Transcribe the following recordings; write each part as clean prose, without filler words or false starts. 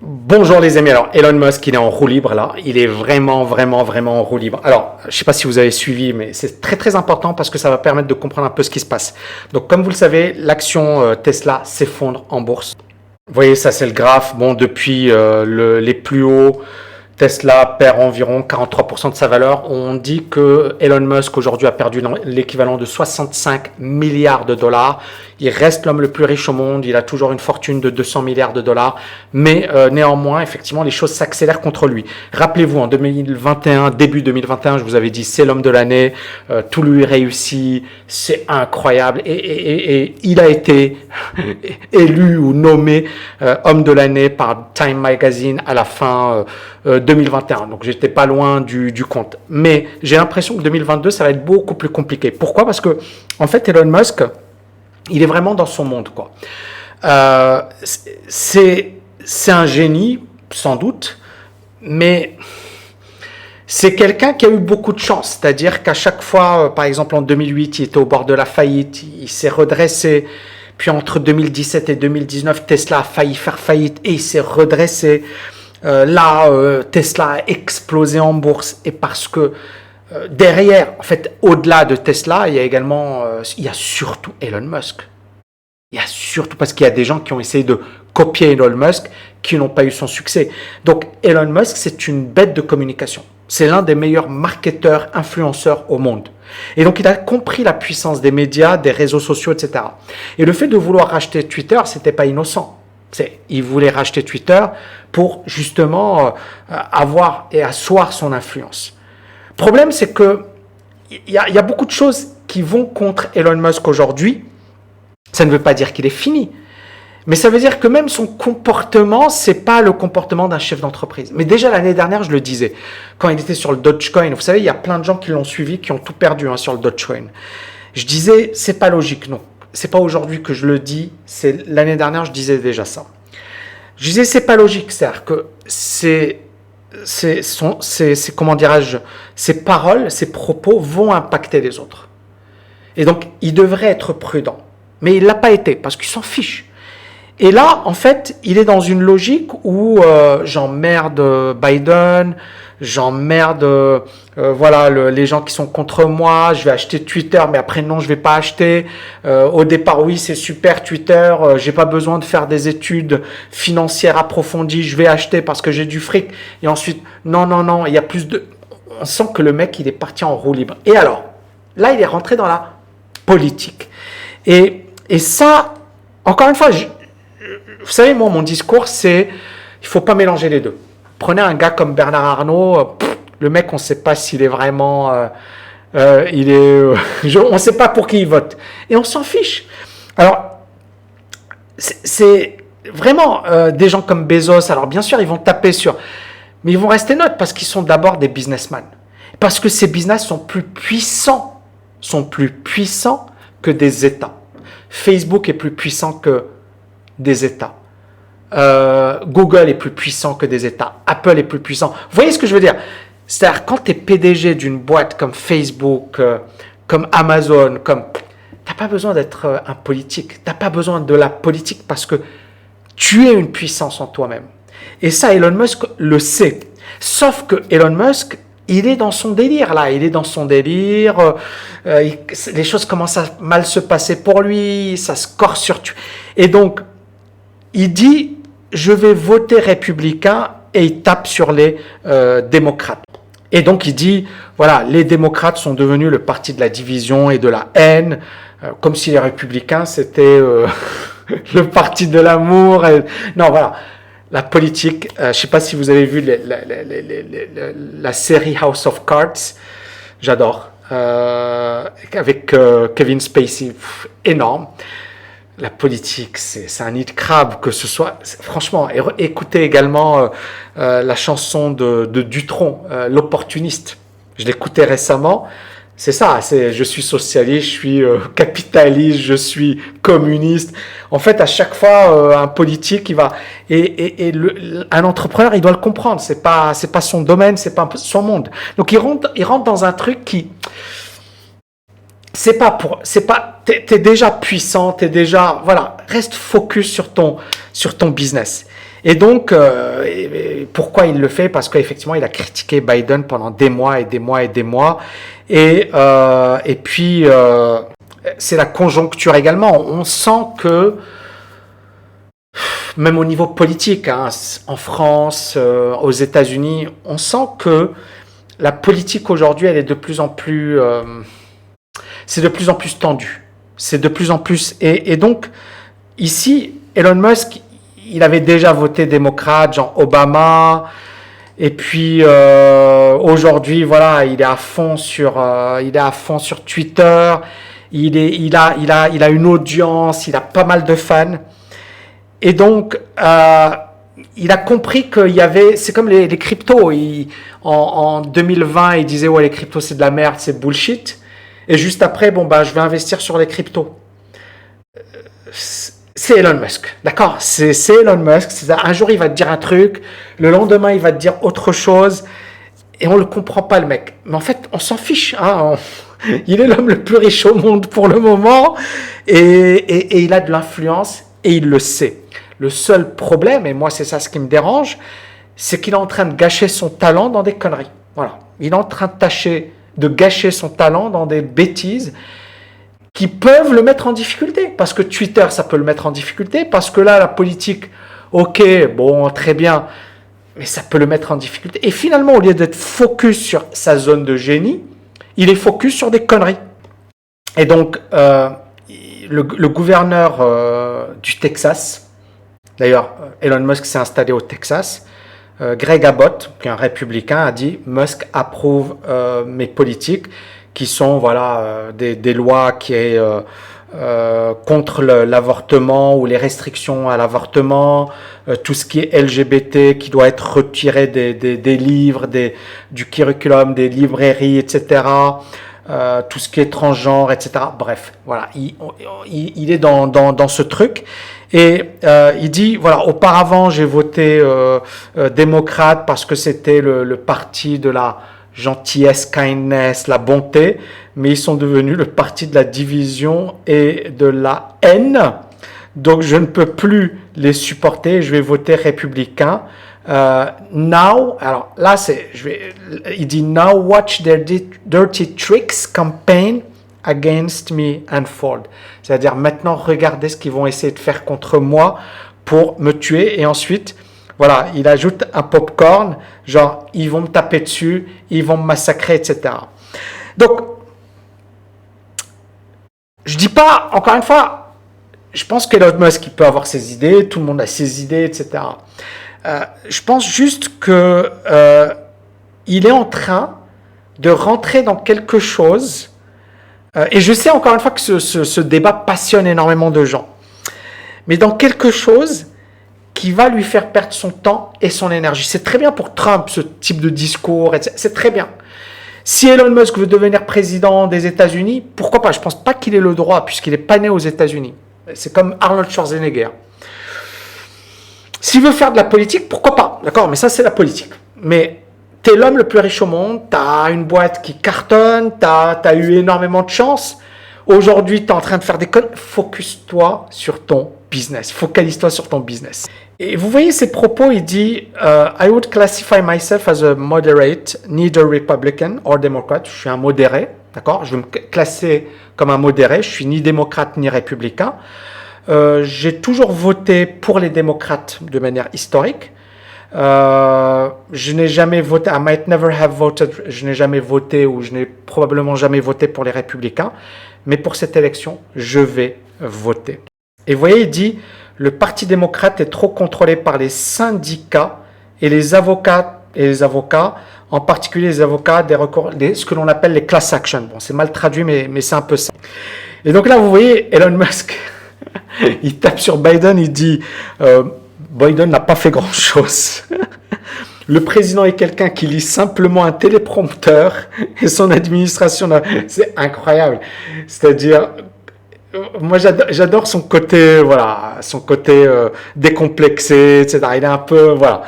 Bonjour les amis, alors Elon Musk il est en roue libre là, il est vraiment en roue libre. Alors je ne sais pas si vous avez suivi mais c'est très important parce que ça va permettre de comprendre un peu ce qui se passe. Donc comme vous le savez, l'action Tesla s'effondre en bourse. Vous voyez ça c'est le graphe, bon depuis les plus hauts, Tesla perd environ 43% de sa valeur. On dit que Elon Musk aujourd'hui a perdu l'équivalent de 65 milliards de dollars. Il reste l'homme le plus riche au monde. Il a toujours une fortune de 200 milliards de dollars. Mais néanmoins, effectivement, les choses s'accélèrent contre lui. Rappelez-vous, en 2021, début 2021, je vous avais dit, c'est l'homme de l'année. Tout lui réussit. C'est incroyable. Et il a été élu ou nommé homme de l'année par Time Magazine à la fin 2021. Donc, j'étais pas loin du compte. Mais j'ai l'impression que 2022, ça va être beaucoup plus compliqué. Pourquoi? Parce que, en fait, Elon Musk, il est vraiment dans son monde, quoi. C'est un génie, sans doute, mais c'est quelqu'un qui a eu beaucoup de chance. C'est-à-dire qu'à chaque fois, par exemple en 2008, il était au bord de la faillite, il s'est redressé. Puis entre 2017 et 2019, Tesla a failli faire faillite et il s'est redressé. Tesla a explosé en bourse et parce que derrière, en fait, au-delà de Tesla, il y a également, il y a surtout Elon Musk. Il y a surtout parce qu'il y a des gens qui ont essayé de copier Elon Musk qui n'ont pas eu son succès. Donc Elon Musk, c'est une bête de communication. C'est l'un des meilleurs marketeurs, influenceurs au monde. Et donc il a compris la puissance des médias, des réseaux sociaux, etc. Et le fait de vouloir racheter Twitter, c'était pas innocent. Il voulait racheter Twitter pour justement avoir et asseoir son influence. Le problème, c'est que il y a beaucoup de choses qui vont contre Elon Musk aujourd'hui. Ça ne veut pas dire qu'il est fini, mais ça veut dire que même son comportement, c'est pas le comportement d'un chef d'entreprise. Mais déjà l'année dernière, je le disais, quand il était sur le Dogecoin, vous savez, il y a plein de gens qui l'ont suivi, qui ont tout perdu sur le Dogecoin. Je disais, c'est pas logique, non. C'est pas aujourd'hui que je le dis, c'est l'année dernière, je disais déjà ça. Je disais, c'est pas logique, c'est-à-dire que comment dirais-je, ses paroles, ses propos vont impacter les autres. Et donc, il devrait être prudent. Mais il ne l'a pas été, parce qu'il s'en fiche. Et là, en fait, il est dans une logique où j'emmerde Biden, j'emmerde les gens qui sont contre moi, je vais acheter Twitter, mais après non, je ne vais pas acheter. Au départ, oui, c'est super Twitter, j'ai pas besoin de faire des études financières approfondies, je vais acheter parce que j'ai du fric. Et ensuite, non, il y a plus de... On sent que le mec, il est parti en roue libre. Et alors, là, il est rentré dans la politique. Et ça, encore une fois, vous savez, moi, mon discours, c'est il ne faut pas mélanger les deux. Prenez un gars comme Bernard Arnault, le mec, on ne sait pas s'il est vraiment... on ne sait pas pour qui il vote. Et on s'en fiche. Alors, c'est vraiment des gens comme Bezos. Alors, bien sûr, ils vont taper sur... Mais ils vont rester neutres parce qu'ils sont d'abord des businessmen. Parce que ces business sont plus puissants que des États. Facebook est plus puissant que des États. Google est plus puissant que des États. Apple est plus puissant. Vous voyez ce que je veux dire? C'est-à-dire, quand tu es PDG d'une boîte comme Facebook, comme Amazon, tu n'as pas besoin d'être un politique. Tu n'as pas besoin de la politique parce que tu es une puissance en toi-même. Et ça, Elon Musk le sait. Sauf que Elon Musk, il est dans son délire là, les choses commencent à mal se passer pour lui, ça se corse sur tu. Et donc, il dit, je vais voter républicain et il tape sur les démocrates. Et donc, il dit, voilà, les démocrates sont devenus le parti de la division et de la haine, comme si les républicains, c'était le parti de l'amour. Non, voilà. La politique, je ne sais pas si vous avez vu la série House of Cards, j'adore, avec Kevin Spacey, énorme. La politique, c'est un nid de crabe, que ce soit, franchement, écoutez également la chanson de Dutronc, L'opportuniste. Je l'écoutais récemment. C'est ça, je suis socialiste, je suis capitaliste, je suis communiste. En fait, à chaque fois, un politique, il va un entrepreneur, il doit le comprendre. C'est pas son domaine, c'est pas son monde. Donc il rentre dans un truc qui, t'es déjà puissant, voilà, reste focus sur ton business. Et donc, pourquoi il le fait? Parce qu'effectivement, il a critiqué Biden pendant des mois et des mois et des mois. Et puis, c'est la conjoncture également. On sent que, même au niveau politique, hein, en France, aux États-Unis, on sent que la politique aujourd'hui, elle est de plus en plus, c'est de plus en plus tendu. C'est de plus en plus, et donc ici, Elon Musk, il avait déjà voté démocrate, genre Obama, et puis aujourd'hui, voilà, il est à fond sur Twitter. Il a une audience, il a pas mal de fans. Et donc, il a compris qu'il y avait, c'est comme les cryptos. En 2020, il disait, ouais, les cryptos, c'est de la merde, c'est bullshit. Et juste après, bon, bah, je vais investir sur les cryptos. C'est Elon Musk, d'accord? C'est Elon Musk. Un jour, il va te dire un truc, le lendemain, il va te dire autre chose, et on le comprend pas, le mec. Mais en fait, on s'en fiche, hein. Il est l'homme le plus riche au monde pour le moment, et il a de l'influence, et il le sait. Le seul problème, et moi c'est ça ce qui me dérange, c'est qu'il est en train de gâcher son talent dans des conneries. Voilà. Il est en train de gâcher son talent dans des bêtises qui peuvent le mettre en difficulté. Parce que Twitter, ça peut le mettre en difficulté. Parce que là, la politique, ok, bon, très bien, mais ça peut le mettre en difficulté. Et finalement, au lieu d'être focus sur sa zone de génie, il est focus sur des conneries. Et donc, le gouverneur du Texas, d'ailleurs, Elon Musk s'est installé au Texas, Greg Abbott, qui est un républicain, a dit « Musk approuve mes politiques qui sont voilà, des lois qui est contre l'avortement ou les restrictions à l'avortement, tout ce qui est LGBT qui doit être retiré des livres, du curriculum, des librairies, etc., tout ce qui est transgenre, etc. Bref, voilà, il est dans ce truc. Et il dit, voilà, auparavant j'ai voté démocrate parce que c'était le parti de la gentillesse, kindness, la bonté, mais ils sont devenus le parti de la division et de la haine. Donc je ne peux plus les supporter, je vais voter républicain. Now, alors là il dit now watch their dirty tricks campaign against me unfold. C'est-à-dire maintenant regardez ce qu'ils vont essayer de faire contre moi pour me tuer, et ensuite voilà, il ajoute un popcorn, genre ils vont me taper dessus, ils vont me massacrer, etc. Donc je dis pas, encore une fois, je pense qu'Elon Musk il peut avoir ses idées, tout le monde a ses idées, etc. Je pense juste que il est en train de rentrer dans quelque chose. Et je sais encore une fois que ce débat passionne énormément de gens. Mais dans quelque chose qui va lui faire perdre son temps et son énergie. C'est très bien pour Trump, ce type de discours, c'est très bien. Si Elon Musk veut devenir président des États-Unis, pourquoi pas? Je ne pense pas qu'il ait le droit, puisqu'il n'est pas né aux États-Unis. C'est comme Arnold Schwarzenegger. S'il veut faire de la politique, pourquoi pas? D'accord, mais ça, c'est la politique. Mais tu es l'homme le plus riche au monde, tu as une boîte qui cartonne, tu as eu énormément de chance. Aujourd'hui, tu es en train de faire des connes. Focus-toi sur ton business. Focalise-toi sur ton business. Et vous voyez ses propos, il dit I would classify myself as a moderate, neither Republican or Democrat. Je suis un modéré, d'accord? Je vais me classer comme un modéré. Je suis ni démocrate ni républicain. J'ai toujours voté pour les démocrates de manière historique. Je n'ai jamais voté, I might never have voted, je n'ai jamais voté ou je n'ai probablement jamais voté pour les républicains, mais pour cette élection, je vais voter. Et vous voyez, il dit, le Parti démocrate est trop contrôlé par les syndicats et les avocats, en particulier les avocats ce que l'on appelle les class action. Bon, c'est mal traduit, mais c'est un peu ça. Et donc là, vous voyez, Elon Musk, il tape sur Biden, il dit Biden n'a pas fait grand-chose. Le président est quelqu'un qui lit simplement un téléprompteur et son administration, c'est incroyable. C'est-à-dire, moi j'adore son côté, voilà, son côté décomplexé, etc. Il est un peu, voilà.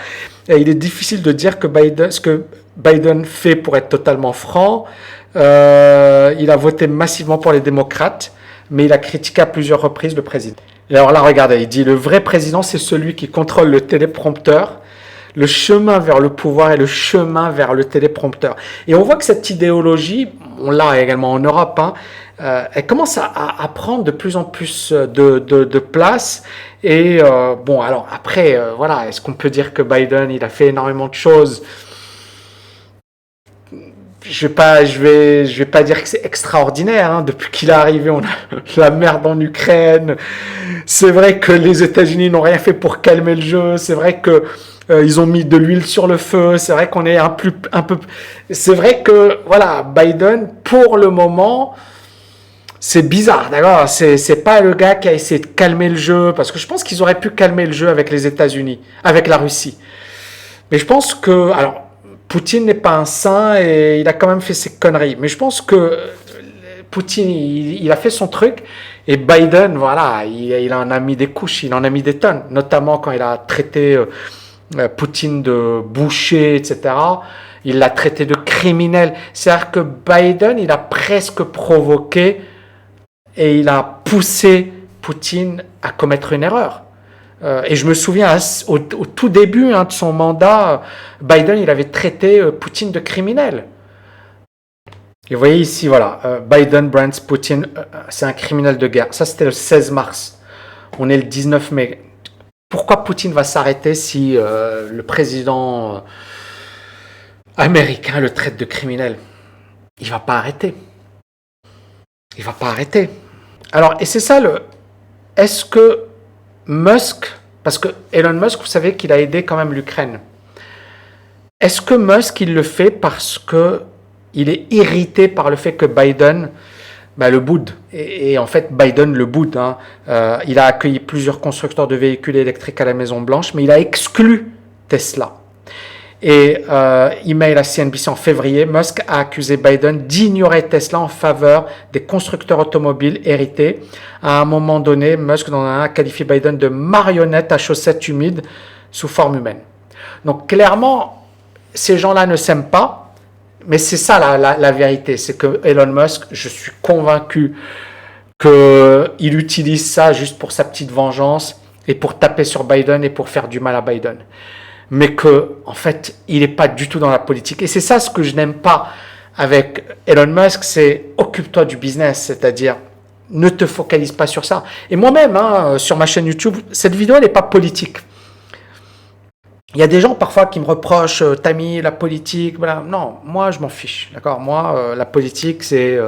Et il est difficile de dire que ce que Biden fait pour être totalement franc. Il a voté massivement pour les démocrates, mais il a critiqué à plusieurs reprises le président. Et alors là, regardez, il dit, le vrai président, c'est celui qui contrôle le téléprompteur, le chemin vers le pouvoir et le chemin vers le téléprompteur. Et on voit que cette idéologie, on l'a également en Europe, hein, elle commence à prendre de plus en plus de place. Et bon, alors après, voilà, est-ce qu'on peut dire que Biden, il a fait énormément de choses? Je vais pas dire que c'est extraordinaire, hein. Depuis qu'il est arrivé, on a la merde en Ukraine. C'est vrai que les États-Unis n'ont rien fait pour calmer le jeu. C'est vrai que ils ont mis de l'huile sur le feu. C'est vrai qu'on est un peu. C'est vrai que voilà, Biden, pour le moment, c'est bizarre, d'accord. C'est pas le gars qui a essayé de calmer le jeu, parce que je pense qu'ils auraient pu calmer le jeu avec les États-Unis, avec la Russie. Mais je pense que, alors, Poutine n'est pas un saint et il a quand même fait ses conneries. Mais je pense que Poutine, il a fait son truc, et Biden, voilà, il en a mis des couches, il en a mis des tonnes, notamment quand il a traité Poutine de boucher, etc. Il l'a traité de criminel. C'est-à-dire que Biden, il a presque provoqué et il a poussé Poutine à commettre une erreur. Et je me souviens, au tout début de son mandat, Biden, il avait traité Poutine de criminel. Et vous voyez ici, voilà, Biden brands Poutine, c'est un criminel de guerre. Ça, c'était le 16 mars. On est le 19 mai. Pourquoi Poutine va s'arrêter si le président américain le traite de criminel? Il va pas arrêter. Il va pas arrêter. Alors, et c'est ça le... Est-ce que Musk, parce que Elon Musk, vous savez qu'il a aidé quand même l'Ukraine. Est-ce que Musk, il le fait parce que il est irrité par le fait que Biden le boude? Et en fait, Biden le boude. Hein. Il a accueilli plusieurs constructeurs de véhicules électriques à la Maison-Blanche, mais il a exclu Tesla. Et email à CNBC en février, Musk a accusé Biden d'ignorer Tesla en faveur des constructeurs automobiles hérités. À un moment donné, Musk a qualifié Biden de marionnette à chaussettes humides sous forme humaine. Donc clairement, ces gens-là ne s'aiment pas, mais c'est ça la vérité. C'est que Elon Musk, je suis convaincu qu'il utilise ça juste pour sa petite vengeance et pour taper sur Biden et pour faire du mal à Biden. Mais que, en fait, il n'est pas du tout dans la politique. Et c'est ça ce que je n'aime pas avec Elon Musk, c'est occupe-toi du business, c'est-à-dire ne te focalise pas sur ça. Et moi-même, sur ma chaîne YouTube, cette vidéo, elle n'est pas politique. Il y a des gens parfois qui me reprochent, Tammy, la politique, voilà. Non, moi je m'en fiche, d'accord. Moi, la politique, c'est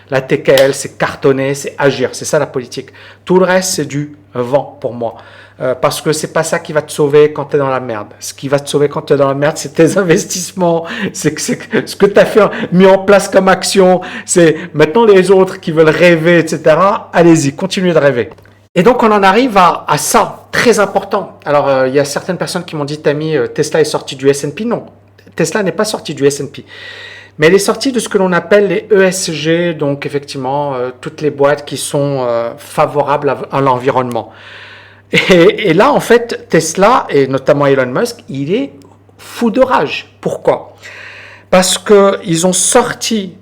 la TKL, c'est cartonner, c'est agir, c'est ça la politique. Tout le reste, c'est du vent pour moi. Parce que c'est pas ça qui va te sauver quand tu es dans la merde. Ce qui va te sauver quand tu es dans la merde, c'est tes investissements, c'est ce que tu as mis en place comme action. C'est maintenant les autres qui veulent rêver, etc. Allez-y, continuez de rêver. Et donc, on en arrive à ça, très important. Alors, il y a certaines personnes qui m'ont dit, Tammy, Tesla est sorti du S&P. Non, Tesla n'est pas sorti du S&P. Mais elle est sortie de ce que l'on appelle les ESG, donc effectivement, toutes les boîtes qui sont favorables à l'environnement. Et là, en fait, Tesla, et notamment Elon Musk, il est fou de rage. Pourquoi ? Parce qu'ils ont sorti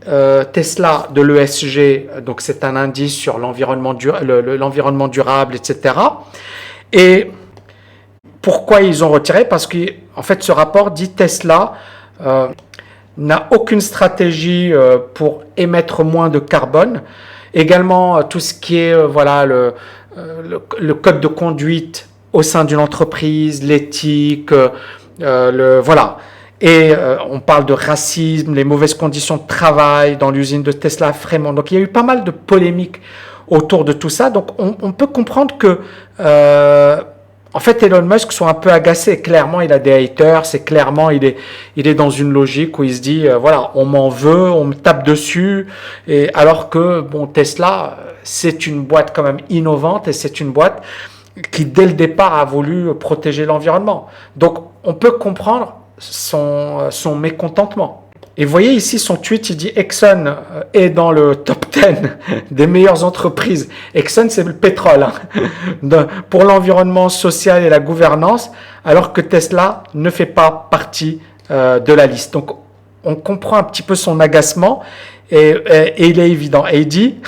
Tesla de l'ESG, donc c'est un indice sur l'environnement durable, etc. Et pourquoi ils ont retiré? Parce qu'en fait, ce rapport dit Tesla n'a aucune stratégie pour émettre moins de carbone. Également, tout ce qui est le code de conduite au sein d'une entreprise, l'éthique, voilà. Et on parle de racisme, les mauvaises conditions de travail dans l'usine de Tesla à Fremont. Donc il y a eu pas mal de polémiques autour de tout ça. Donc on peut comprendre que en fait Elon Musk soit un peu agacé. Clairement il a des haters, c'est clairement il est dans une logique où il se dit voilà, on m'en veut, on me tape dessus. Et alors que bon, Tesla c'est une boîte quand même innovante et c'est une boîte qui dès le départ a voulu protéger l'environnement. Donc on peut comprendre son mécontentement. Et vous voyez ici son tweet, il dit Exxon est dans le top 10 des meilleures entreprises. Exxon, c'est le pétrole pour l'environnement social et la gouvernance, alors que Tesla ne fait pas partie de la liste. Donc on comprend un petit peu son agacement et il est évident. Et il dit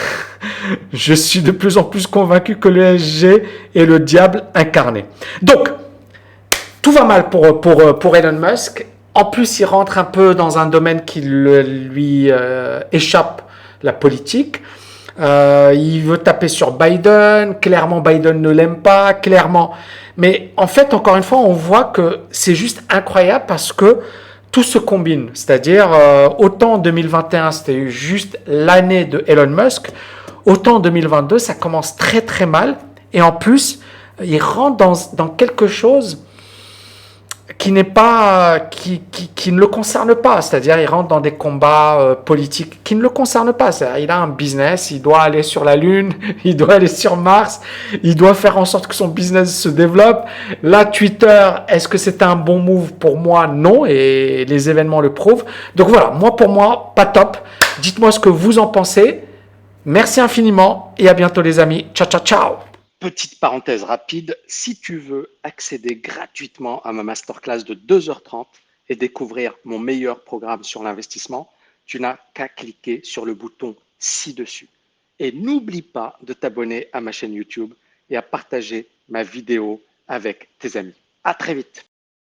Je suis de plus en plus convaincu que le SG est le diable incarné. Donc, tout va mal pour Elon Musk. En plus, il rentre un peu dans un domaine qui lui échappe, la politique. Il veut taper sur Biden. Clairement, Biden ne l'aime pas. Clairement. Mais en fait, encore une fois, on voit que c'est juste incroyable parce que tout se combine. C'est-à-dire, autant en 2021, c'était juste l'année de Elon Musk, autant en 2022, ça commence très très mal. Et en plus, il rentre dans quelque chose qui n'est pas qui ne le concerne pas, c'est-à-dire il rentre dans des combats politiques qui ne le concernent pas. C'est-à-dire, il a un business, il doit aller sur la Lune, il doit aller sur Mars, il doit faire en sorte que son business se développe. Là, Twitter, est-ce que c'est un bon move? Pour moi, non, et les événements le prouvent. Donc voilà, pour moi, pas top. Dites-moi ce que vous en pensez. Merci infiniment et à bientôt les amis. Ciao, ciao, ciao. Petite parenthèse rapide, si tu veux accéder gratuitement à ma masterclass de 2h30 et découvrir mon meilleur programme sur l'investissement, tu n'as qu'à cliquer sur le bouton ci-dessus. Et n'oublie pas de t'abonner à ma chaîne YouTube et à partager ma vidéo avec tes amis. À très vite.